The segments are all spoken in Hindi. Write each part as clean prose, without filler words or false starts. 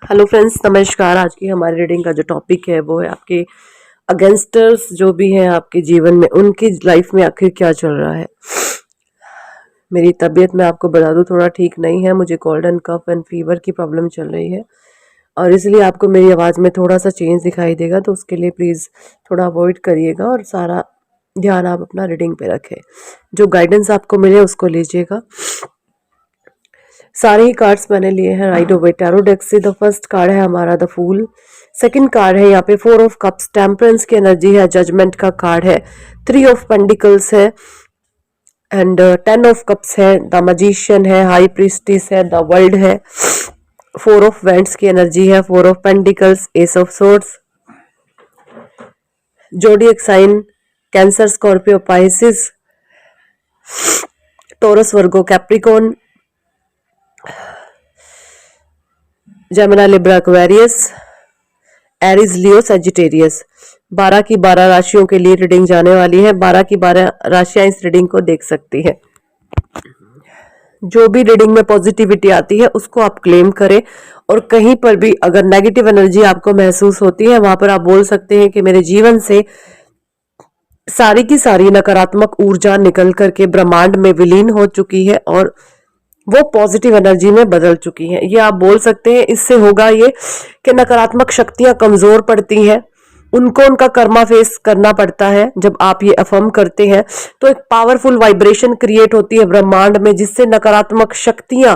हेलो फ्रेंड्स, नमस्कार। आज की हमारी रीडिंग का जो टॉपिक है वो है आपके अगेंस्टर्स जो भी हैं आपके जीवन में, उनकी लाइफ में आखिर क्या चल रहा है। मेरी तबीयत मैं आपको बता दूं थोड़ा ठीक नहीं है, मुझे cold and cough and fever की प्रॉब्लम चल रही है और इसलिए आपको मेरी आवाज़ में थोड़ा सा चेंज दिखाई देगा, तो उसके लिए प्लीज़ थोड़ा अवॉइड करिएगा और सारा ध्यान आप अपना रीडिंग पे रखें। जो गाइडेंस आपको मिले उसको लीजिएगा। सारे ही कार्ड्स मैंने लिए हैं राइट ओवर टैरो डेक से। द फर्स्ट कार्ड है हमारा द फूल। सेकंड कार्ड है यहाँ पे 4 ऑफ कप्स, टेम्परेंस की एनर्जी है, जजमेंट का कार्ड है। 3 ऑफ पेंटिकल्स है एंड 10 ऑफ कप्स है, द मजिशियन है, हाई प्रीस्टिस है, द वर्ल्ड है। 4 ऑफ वेंट्स की एनर्जी है, 4 of pentacles, ace of swords. Zodiac sign Cancer, Scorpio, Pisces, Taurus, Virgo, Capricorn, Gemini, Libra, Aquarius, Aries, Leo, Sagittarius. 12 की 12 राशियों के लिए रीडिंग जाने वाली है। 12 की 12 राशियां इस रीडिंग को देख सकती हैं। जो भी रीडिंग में पॉजिटिविटी आती है उसको आप क्लेम करें और कहीं पर भी अगर नेगेटिव एनर्जी आपको महसूस होती है वहां पर आप बोल सकते हैं कि मेरे जीवन से सारी की सारी नकारात्मक ऊर्जा निकल करके ब्रह्मांड में विलीन हो चुकी है और वो पॉजिटिव एनर्जी में बदल चुकी हैं। ये आप बोल सकते हैं। इससे होगा ये कि नकारात्मक शक्तियां कमजोर पड़ती हैं, उनको उनका कर्मा फेस करना पड़ता है। जब आप ये अफर्म करते हैं तो एक पावरफुल वाइब्रेशन क्रिएट होती है ब्रह्मांड में, जिससे नकारात्मक शक्तियां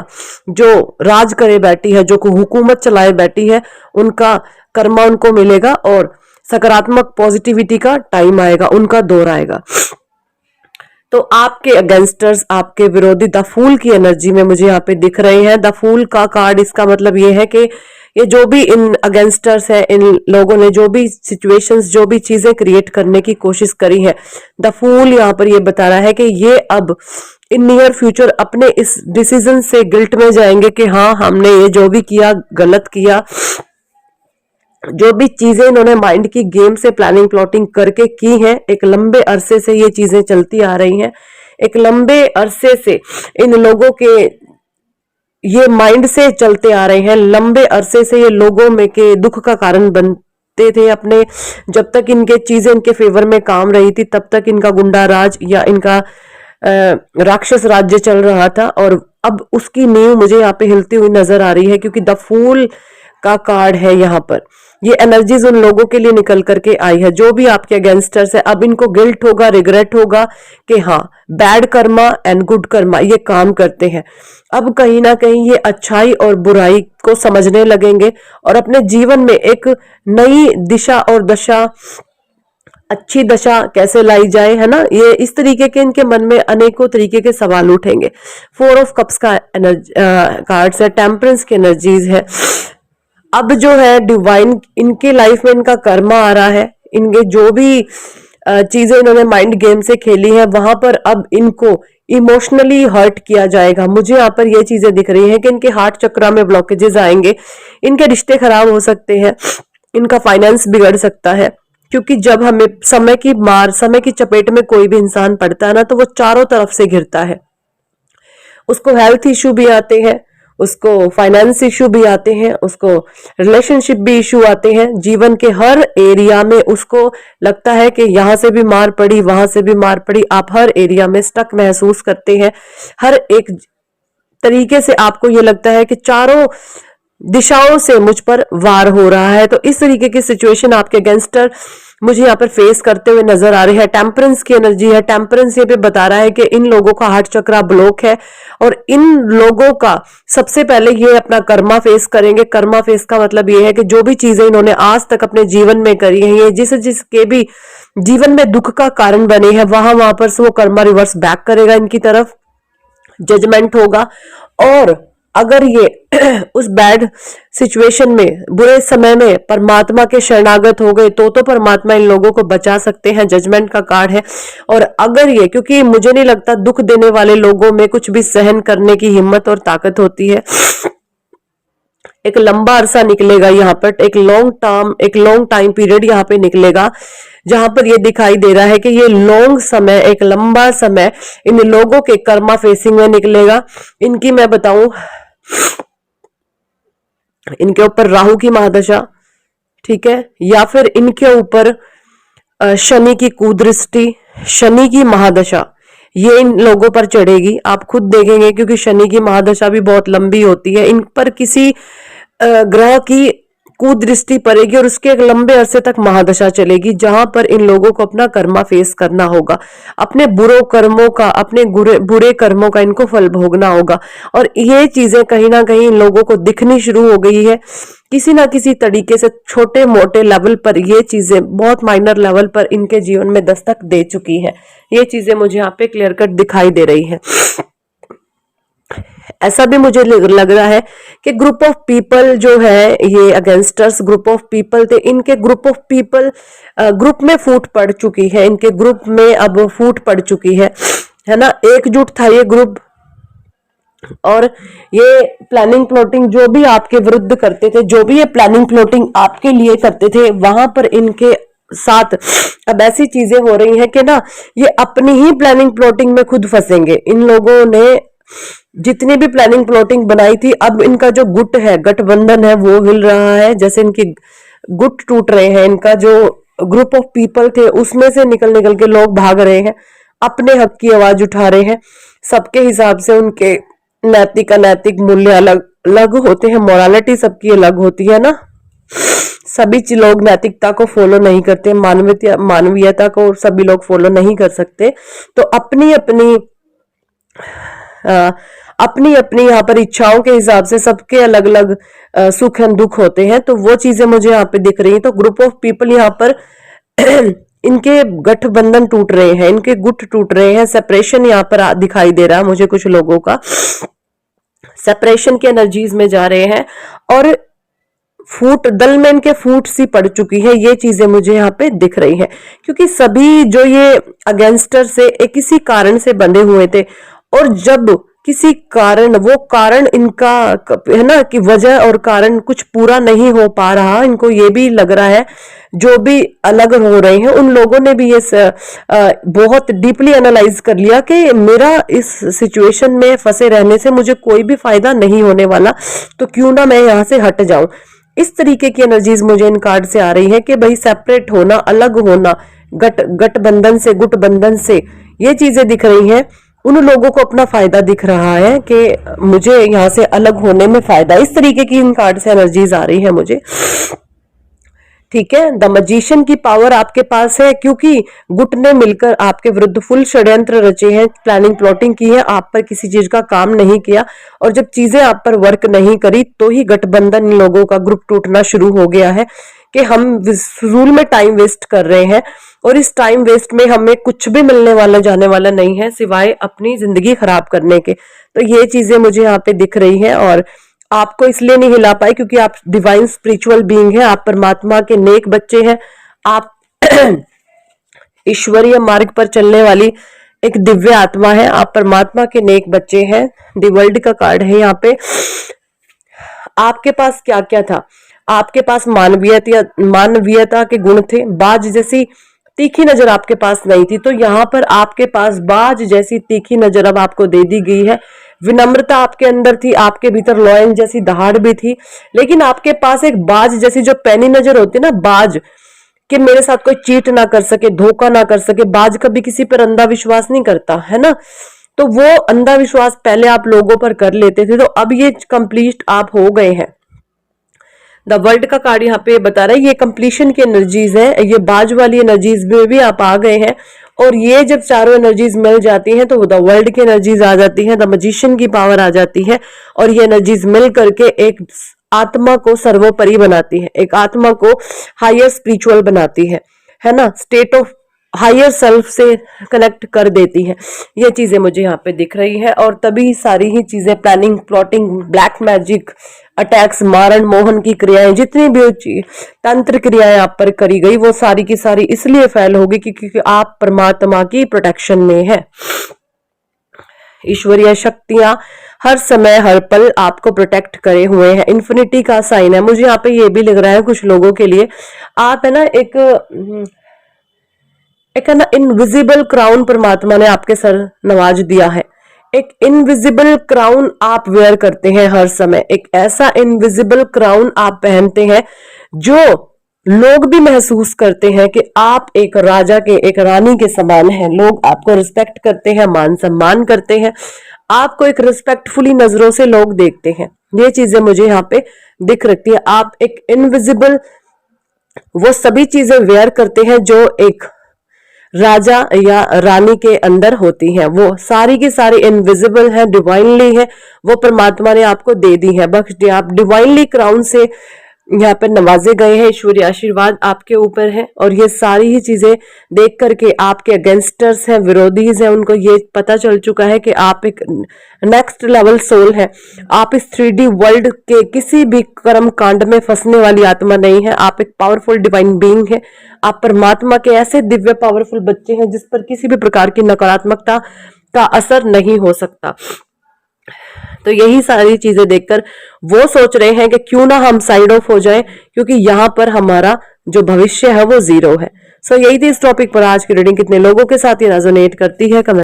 जो राज करे बैठी है, जो हुकूमत चलाए बैठी है, उनका कर्मा उनको मिलेगा और सकारात्मक पॉजिटिविटी का टाइम आएगा, उनका दौर आएगा। तो आपके अगेंस्टर्स, आपके विरोधी द फूल की एनर्जी में मुझे यहाँ पे दिख रहे हैं। द फूल का कार्ड, इसका मतलब ये है कि ये जो भी इन अगेंस्टर्स है, इन लोगों ने जो भी सिचुएशंस, जो भी चीजें क्रिएट करने की कोशिश करी है, द फूल यहाँ पर ये बता रहा है कि ये अब इन नियर फ्यूचर अपने इस डिसीजन से गिल्ट में जाएंगे कि हाँ, हमने ये जो भी किया गलत किया। जो भी चीजें इन्होंने माइंड की गेम से प्लानिंग प्लॉटिंग करके की हैं, एक लंबे अरसे से ये चीजें चलती आ रही हैं। एक लंबे अरसे से इन लोगों के ये माइंड से चलते आ रहे हैं। लंबे अरसे से ये लोगों में के दुख का कारण बनते थे अपने। जब तक इनके चीजें इनके फेवर में काम रही थी तब तक इनका गुंडा राज या इनका राक्षस राज्य चल रहा था और अब उसकी नींव मुझे यहाँ पे हिलती हुई नजर आ रही है, क्योंकि द फूल का कार्ड है यहाँ पर। ये एनर्जीज उन लोगों के लिए निकल करके आई है जो भी आपके अगेंस्टर्स है। अब इनको गिल्ट होगा, रिग्रेट होगा कि हाँ, bad Karma and good Karma ये काम करते हैं। अब कहीं ना कहीं ये अच्छाई और बुराई को समझने लगेंगे और अपने जीवन में एक नई दिशा और दशा, अच्छी दशा कैसे लाई जाए, है ना, ये इस तरीके के इनके मन में अनेकों तरीके के सवाल उठेंगे। 4 ऑफ कप्स का एनर्जी कार्ड्स है, टेम्परेंस की एनर्जीज है। अब जो है डिवाइन इनके लाइफ में इनका कर्मा आ रहा है। इनके जो भी चीजें इन्होंने माइंड गेम से खेली है वहां पर अब इनको इमोशनली हर्ट किया जाएगा। मुझे यहाँ पर ये चीजें दिख रही हैं कि इनके हार्ट चक्रा में ब्लॉकेजेस आएंगे, इनके रिश्ते खराब हो सकते हैं, इनका फाइनेंस बिगड़ सकता है। क्योंकि जब हमें समय की मार, समय की चपेट में कोई भी इंसान पड़ता है ना, तो वो चारों तरफ से घिरता है। उसको हेल्थ इश्यू भी आते हैं, उसको फाइनेंस इश्यू भी आते हैं, उसको रिलेशनशिप भी इश्यू आते हैं। जीवन के हर एरिया में उसको लगता है कि यहाँ से भी मार पड़ी, वहां से भी मार पड़ी। आप हर एरिया में स्टक महसूस करते हैं। हर एक तरीके से आपको ये लगता है कि चारों दिशाओं से मुझ पर वार हो रहा है। तो इस तरीके की सिचुएशन आपके गैंगस्टर मुझे यहाँ पर फेस करते हुए नजर आ रही है। टेम्परेंस की एनर्जी है। टेम्परेंस ये भी बता रहा है कि इन लोगों का हार्ट चक्रा ब्लॉक है और इन लोगों का सबसे पहले ये अपना कर्मा फेस करेंगे। कर्मा फेस का मतलब ये है कि जो भी चीजें इन्होंने आज तक अपने जीवन में करी है, ये जिसके भी जीवन में दुख का कारण बने हैं, वहां वहां पर से वो कर्मा रिवर्स बैक करेगा इनकी तरफ। जजमेंट होगा और अगर ये उस बैड सिचुएशन में, बुरे समय में परमात्मा के शरणागत हो गए तो परमात्मा इन लोगों को बचा सकते हैं। जजमेंट का कार्ड है। और अगर ये, क्योंकि मुझे नहीं लगता दुख देने वाले लोगों में कुछ भी सहन करने की हिम्मत और ताकत होती है। एक लंबा अरसा निकलेगा यहाँ पर, एक लॉन्ग टाइम पीरियड यहाँ पे निकलेगा, जहां पर ये दिखाई दे रहा है कि ये लॉन्ग समय, एक लंबा समय इन लोगों के कर्मा फेसिंग में निकलेगा। इनकी मैं बताऊं इनके ऊपर राहु की महादशा, ठीक है, या फिर इनके ऊपर शनि की कुदृष्टि, शनि की महादशा, ये इन लोगों पर चढ़ेगी। आप खुद देखेंगे क्योंकि शनि की महादशा भी बहुत लंबी होती है। इन पर किसी ग्रह की कुदृष्टि पड़ेगी और उसके एक लंबे अरसे तक महादशा चलेगी, जहां पर इन लोगों को अपना कर्मा फेस करना होगा, अपने बुरे कर्मों का, अपने बुरे कर्मों का इनको फल भोगना होगा। और ये चीजें कहीं ना कहीं इन लोगों को दिखनी शुरू हो गई है किसी ना किसी तरीके से। छोटे मोटे लेवल पर ये चीजें, बहुत माइनर लेवल पर इनके जीवन में दस्तक दे चुकी है। ये चीजें मुझे यहाँ पे क्लियर कट दिखाई दे रही है। ऐसा भी मुझे लग रहा है कि ग्रुप ऑफ पीपल जो है, ये अगेंस्टर्स ग्रुप ऑफ पीपल थे, इनके ग्रुप ऑफ पीपल ग्रुप में फूट पड़ चुकी है, इनके ग्रुप में अब फूट पड़ चुकी है ना। एकजुट था ये ग्रुप, और ये प्लानिंग प्लॉटिंग जो भी आपके विरुद्ध करते थे, जो भी ये प्लानिंग प्लॉटिंग आपके लिए करते थे, वहां पर इनके साथ अब ऐसी चीजें हो रही हैं कि ना ये अपनी ही प्लानिंग प्लॉटिंग में खुद फंसेंगे। इन लोगों ने जितनी भी प्लानिंग प्लॉटिंग बनाई थी, अब इनका जो गुट है, गठबंधन है, वो हिल रहा है। जैसे इनके गुट टूट रहे हैं, इनका जो ग्रुप ऑफ पीपल थे उसमें से निकल निकल के लोग भाग रहे हैं, अपने हक की आवाज उठा रहे हैं। सबके हिसाब से उनके नैतिक अनैतिक मूल्य अलग अलग होते हैं, मोरालिटी सबकी अलग होती है ना। सभी लोग नैतिकता को फॉलो नहीं करते, मानवीयता को सभी लोग फॉलो नहीं कर सकते। तो अपनी अपनी यहाँ पर इच्छाओं के हिसाब से सबके अलग अलग सुख एंड दुख होते हैं। तो वो चीजें मुझे यहाँ पे दिख रही हैं। तो ग्रुप ऑफ पीपल यहाँ पर इनके गठबंधन टूट रहे हैं, इनके गुट टूट रहे हैं। सेपरेशन यहाँ पर दिखाई दे रहा है मुझे, कुछ लोगों का सेपरेशन के एनर्जीज में जा रहे हैं, और फूट दल में इनके फूट सी पड़ चुकी है। ये चीजें मुझे यहाँ पे दिख रही है, क्योंकि सभी जो ये अगेंस्टर से एक किसी कारण से बंधे हुए थे, और जब किसी कारण, वो कारण इनका है ना कि वजह और कारण कुछ पूरा नहीं हो पा रहा, इनको ये भी लग रहा है, जो भी अलग हो रहे हैं उन लोगों ने भी ये बहुत डीपली एनालाइज कर लिया कि मेरा इस सिचुएशन में फंसे रहने से मुझे कोई भी फायदा नहीं होने वाला, तो क्यों ना मैं यहाँ से हट जाऊं। इस तरीके की एनर्जीज मुझे इन कार्ड से आ रही है कि भाई सेपरेट होना, अलग होना, गठबंधन से, गुटबंधन से, ये चीजें दिख रही हैं। उन लोगों को अपना फायदा दिख रहा है कि मुझे यहाँ से अलग होने में फायदा, इस तरीके की इन कार्ड से एनर्जीज आ रही है मुझे। ठीक है, द मजिशियन की पावर आपके पास है, क्योंकि गुट ने मिलकर आपके विरुद्ध फुल षड्यंत्र रचे हैं, प्लानिंग प्लॉटिंग की है, आप पर किसी चीज का काम नहीं किया, और जब चीजें आप पर वर्क नहीं करी तो ही गठबंधन इन लोगों का ग्रुप टूटना शुरू हो गया है कि हम फिजूल में टाइम वेस्ट कर रहे हैं, और इस टाइम वेस्ट में हमें कुछ भी मिलने वाला जाने वाला नहीं है सिवाय अपनी जिंदगी खराब करने के। तो ये चीजें मुझे यहाँ पे दिख रही हैं, और आपको इसलिए नहीं हिला पाई क्योंकि आप डिवाइन स्पिरिचुअल बीइंग है, आप परमात्मा के नेक बच्चे हैं, आप ईश्वरीय मार्ग पर चलने वाली एक दिव्य आत्मा है, आप परमात्मा के नेक बच्चे हैं। दी वर्ल्ड का कार्ड है यहाँ पे। आपके पास क्या क्या था? आपके पास मानवीयता के गुण थे, बाज जैसी तीखी नजर आपके पास नहीं थी, तो यहाँ पर आपके पास बाज जैसी तीखी नजर अब आपको दे दी गई है। विनम्रता आपके अंदर थी, आपके भीतर लॉयन जैसी दहाड़ भी थी, लेकिन आपके पास एक बाज जैसी जो पैनी नजर होती है ना, बाज, कि मेरे साथ कोई चीट ना कर सके, धोखा ना कर सके। बाज कभी किसी पर अंधा विश्वास नहीं करता है ना, तो वो अंधा विश्वास पहले आप लोगों पर कर लेते थे, तो अब ये कंप्लीट आप हो गए हैं। द वर्ल्ड का कार्ड यहाँ पे बता रहा है ये कंप्लीशन की एनर्जीज है, ये बाज वाली एनर्जीज में भी आप आ गए हैं, और ये जब चारों एनर्जीज मिल जाती हैं तो द वर्ल्ड की एनर्जीज आ जाती हैं, द मजिशियन की पावर आ जाती है, और ये एनर्जीज मिल करके एक आत्मा को सर्वोपरि बनाती है, एक आत्मा को हायर स्पिरिचुअल बनाती है ना, स्टेट ऑफ हायर सेल्फ से कनेक्ट कर देती है। ये चीजें मुझे यहाँ पे दिख रही है, और तभी सारी ही चीजें, planning plotting, black magic, attacks, मारण मोहन की क्रियाएं, जितनी भी तंत्र क्रियाएं आप पर करी गई, वो सारी की सारी इसलिए फेल होगी क्योंकि आप परमात्मा की प्रोटेक्शन में है। ईश्वरीय शक्तियां हर समय हर पल आपको प्रोटेक्ट करे हुए हैं। इन्फिनिटी का साइन है। मुझे यहाँ पे ये भी लग रहा है कुछ लोगों के लिए, आप है ना एक है ना इनविजिबल क्राउन परमात्मा ने आपके सर नवाज दिया है, एक इनविजिबल क्राउन आप वेयर करते हैं हर समय, एक ऐसा इनविजिबल क्राउन आप पहनते हैं जो लोग भी महसूस करते हैं कि आप एक राजा के, एक रानी के समान हैं। लोग आपको रिस्पेक्ट करते हैं, मान सम्मान करते हैं, आपको एक रिस्पेक्टफुली नजरों से लोग देखते हैं। ये चीजें मुझे यहाँ पे दिख रही है। आप एक इनविजिबल वो सभी चीजें वेयर करते हैं जो एक राजा या रानी के अंदर होती हैं, वो सारी की सारी इनविजिबल है, डिवाइनली है, वो परमात्मा ने आपको दे दी है, बख्श दिया। आप डिवाइनली क्राउन से यहाँ पर नवाजे गए हैं, ईश्वरीय आशीर्वाद आपके ऊपर है। और ये सारी ही चीजें देख करके आपके अगेंस्टर्स हैं, विरोधीज हैं, उनको ये पता चल चुका है कि आप एक नेक्स्ट लेवल सोल है। आप इस 3D वर्ल्ड के किसी भी कर्म कांड में फंसने वाली आत्मा नहीं है। आप एक पावरफुल डिवाइन बीइंग है। आप परमात्मा के ऐसे दिव्य पावरफुल बच्चे हैं जिस पर किसी भी प्रकार की नकारात्मकता का असर नहीं हो सकता। तो यही सारी चीजें देखकर वो सोच रहे हैं कि क्यों ना हम साइड ऑफ हो जाएं, क्योंकि यहाँ पर हमारा जो भविष्य है वो 0 है। सो यही थी इस टॉपिक पर आज की रीडिंग। कितने लोगों के साथ ये रेजोनेट करती है कमेंट